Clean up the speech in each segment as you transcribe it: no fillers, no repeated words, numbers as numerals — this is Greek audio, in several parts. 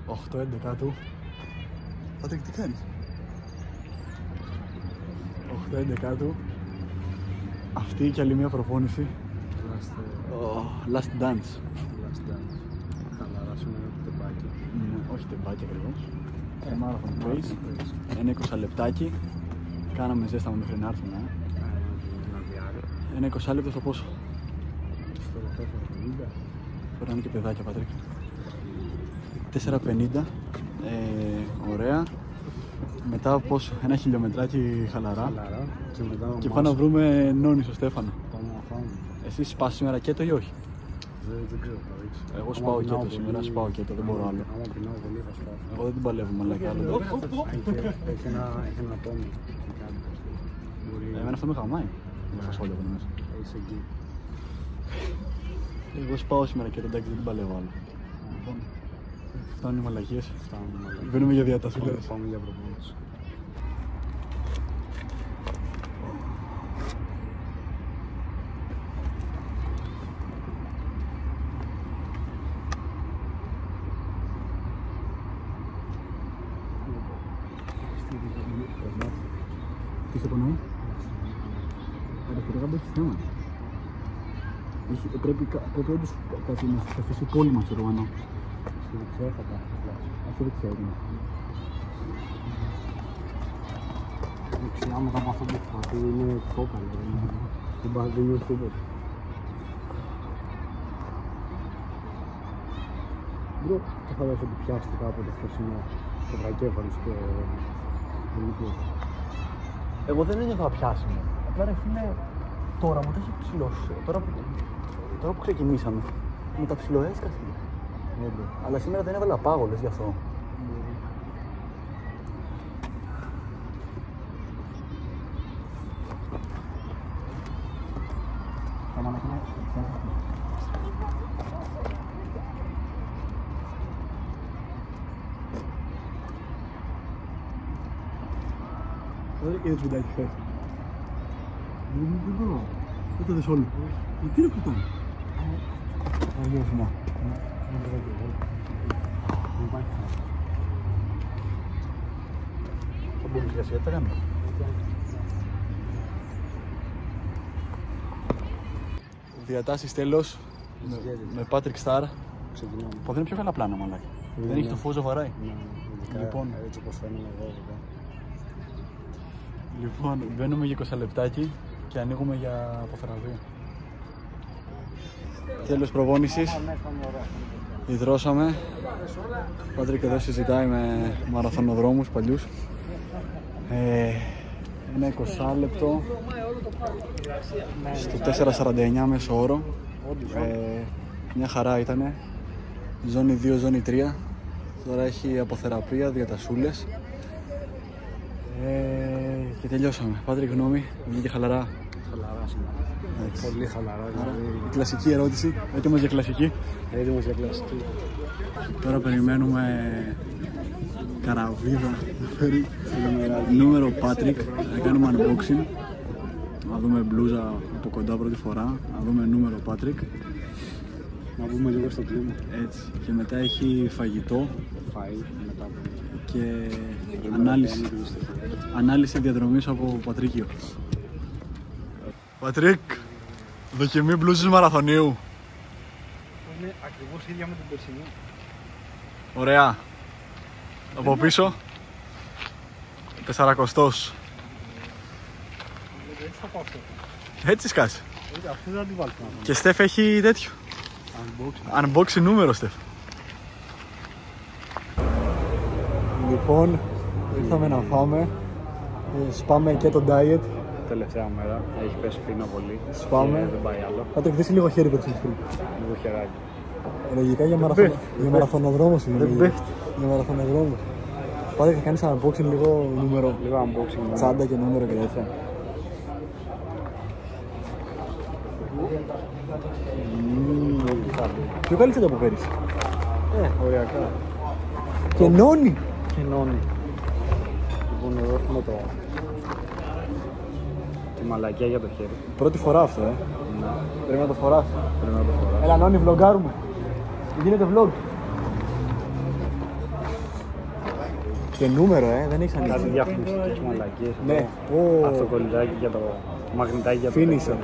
8-11 του. Πάτε, τι κάνεις? 8-11 του. Αυτή και άλλη μια προπόνηση. Last dance. Χαλαρά σου είναι τεμπάκι. Όχι τεμπάκι ακριβώς. Marathon pace. Ένα 20 λεπτάκι. Κάναμε ζέσταμα μέχρι να έρθουμε. Ένα 20 λεπτό στο πόσο? Στο 4.50. Μπορεί να είναι και παιδάκια, Πατρίκ. 4.50. Ωραία. Μετά πόσο? Ένα χιλιομετράκι χαλαρά. Και πάμε να βρούμε νόνι στο Στέφανο. Πάμε να φάμε. Εσύ σπάς σήμερα κέτο ή όχι? Δεν ξέρω, θα δείξω. Εγώ σπάω κέτο σήμερα, σπάω κέτο, δεν μπορώ άλλο. Άμα πεινάω πολύ θα σπάω. Εγώ δεν την παλεύω, μαλάκα, άλλο. Έχει ένα τόνο. Εμένα αυτό με χαμάει. Με φασόλια από μέσα. Είσαι εκεί. Εγώ σπάω σήμερα κέτο, εντάξει, δεν την παλεύω άλλο. Φτάνουν οι μαλακίες. Μπαίνουμε για διατασούλες. Πάμε για προπόνηση. Τι σε πονάει? Αριστερά έχει θέμα. Πρέπει όντως κάτι να σας αφήσει κόλλημα, ξέρω εγώ. Στη δεξιά θα πάω. Αυτό δεν ξέρω. Δεξιά μετά από αυτό που έχω πάθει είναι κόκαλο. Δεν είναι τίποτα. Μπρο, το φαντάζομαι ότι πιάσετε κάποτε χθεσινό το βρακέφαλος και γλυκούς. Εγώ δεν ένιωθα πιάσιμο. Απλά ρε φίλε, τώρα μου το έχει ψηλώσει. Τώρα που ξεκινήσαμε, μου τα ψιλοέσκασε. Αλλά σήμερα δεν έβαλα πάγολες γι' αυτό. Είδες βιντεάκι χθες? Δεν το δες όλο. Τι είναι κουτά? Αργύρω σημά. Θα μπορούμε σιγά σιγά, τι θα κάνουμε? Διατάσεις τέλος με Patrick Star. Ξεκινάμε. Που δεν είναι πιο καλά πλάνα, μαλάκα. Δεν έχει το φως, βαράει. Λοιπόν, έτσι όπως φαίνομαι εγώ. Λοιπόν, μπαίνουμε για 20 λεπτάκι και ανοίγουμε για αποθεραπεία. Τέλος προπόνησης. Ιδρώσαμε. Ο Πάτρικ εδώ συζητάει με μαραθωνοδρόμους παλιούς. Ένα 20 λεπτό στο 4.49 μέσο όρο. Μια χαρά ήτανε. Ζώνη 2, ζώνη 3. Τώρα έχει αποθεραπεία, διατασούλες. Και τελειώσαμε. Πάτρικ, γνώμη, βγήκε χαλαρά? Χαλαρά σήμερα. Πολύ χαλαρά. Η κλασική ερώτηση. Έτοιμος για κλασική? Έτοιμος για κλασική. Τώρα περιμένουμε καραβίδα να φέρει νούμερο Patrick. Να κάνουμε unboxing. Να δούμε μπλούζα από κοντά πρώτη φορά. Να δούμε νούμερο Patrick. Να βγούμε λίγο στο κλίμα. Έτσι. Και μετά έχει φαγητό. Φαΐ μετά. Και ανάλυση διαδρομής από Πατρίκιο. Πατρίκ, δοκιμή μπλούζης μαραθωνίου. Είναι ακριβώς ίδια με την περσινή. Ωραία. Από πίσω 400. Έτσι θα πάω αυτό. Έτσι σκάσει. Αυτό δεν θα την βάλω. Και Στεφ έχει τέτοιο unboxing νούμερο, Στεφ. Λοιπόν, ήρθαμε να φάμε. Σπάμε και το diet. Τελευταία μέρα, έχει πέσει πείνα πολύ. Σπάμε. Δεν πάει άλλο. Πάτε χτίσει λίγο χέρι που έχεις πριν. Λίγο χεράκι. Λογικά για μαραθωνοδρόμους είναι. Για μαραθωνοδρόμους. Πάτε θα κάνεις unboxing λίγο νούμερο. Λίγο unboxing. Τσάντα και νούμερο και τέτοια. Πιο καλή τσάντα από πέρυσι. Οριακά. Και νόνι. Κοινώνει. Λοιπόν, εδώ έχουμε τη μαλακιά για το χέρι. Πρώτη φορά αυτό, Ναι. Πρέπει να το φοράς. Πρέπει να το φοράς. Έλα νόνι, βλογκάρουμε. Γίνεται vlog. Και νούμερο, δεν έχεις ανοίξει. Κάτι διαφημιστικές μαλακίες. Ναι. Αυτοκολλητάκι για το μαγνητάκι για το Finisher.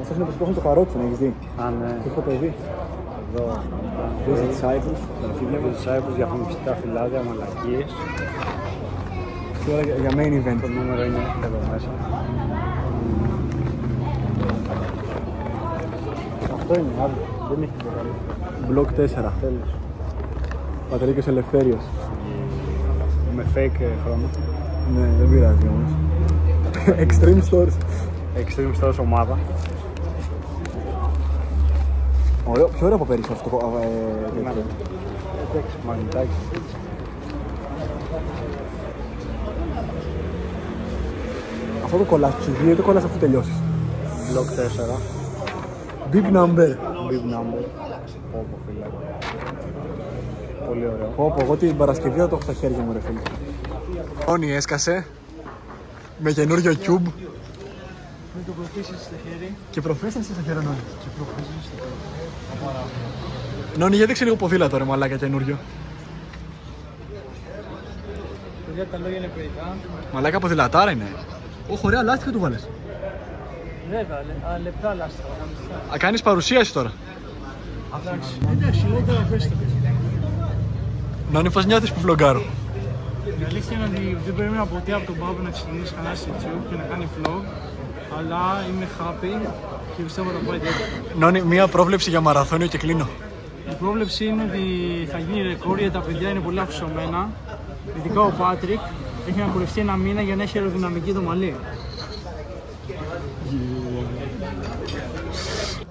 Αυτός είναι που έχουν το Χαρότσον, έχεις δει. Α, ναι. Το έχω παιδί. Εδώ. Visit Cyprus. Visit Cyprus, διαφημιστικά φυλάδια, μαλακίες. Τώρα για main event. Το νούμερο είναι εδώ μέσα. Αυτό είναι, άλλο. Δεν έχει τίποτα άλλο. Block 4. Τέλος. Πατρίκος Ελευθέριος. Με fake χρώμα. Ναι, δεν πειράζει όμως. Extreme Stores. Extreme Stores ομάδα. Ωραίο, πιο ωραίο από πέρυσι αυτό. Εντάξει, μαγνητάκι. Αυτό το κολλάς ψυχή ή το κολλάς αφού τελειώσεις. Block 4. Big number. Big number. Πόπο φίλε. Πολύ ωραίο. Πω, εγώ την Παρασκευή θα το έχω στα χέρια μου ρε φίλε. Όνι έσκασε. Με καινούριο cube. Με το προφήσεις στο χέρι. Και προφέσαν στο χέρι Νόνι. Και προφήσεις στο χέρι. Νόνι, γιατί δείξε λίγο ποδήλατο ρε μαλάκα καινούριο. Παιδιά, τα λόγια είναι παιδικά. Μαλάκα ποδηλατάρα είναι. Ω, ωραία λάστιχα του βάλες. Βέβαια, λεπτά λάστιχα. Κάνεις παρουσίαση τώρα. Εντάξει, λέει τώρα πες το. Νόνι, πώς νιώθεις που vlogάρω. Η αλήθεια είναι ότι δεν περίμενα ποτέ από τον Πάπο να ξεκινήσει κανένα στο YouTube και να κάνει vlog, αλλά είμαι happy και πιστεύω ότι θα πάει τέλεια. Νόνι, μία πρόβλεψη για μαραθώνιο και κλείνω. Η πρόβλεψη είναι ότι θα γίνει ρεκόρ γιατί τα παιδιά είναι πολύ αφισωμένα. Ειδικά ο Πάτρικ έχει να κουρευτεί ένα μήνα για να έχει αεροδυναμική το μαλλί.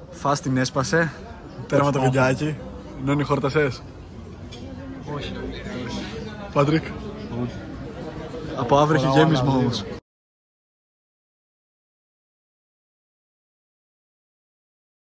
Φας την έσπασε. Τέρμα το βιντεάκι. Νόνι, χόρτασες. Όχι. Πάτρικ. Από αύριο έχει γέμισμα όμως.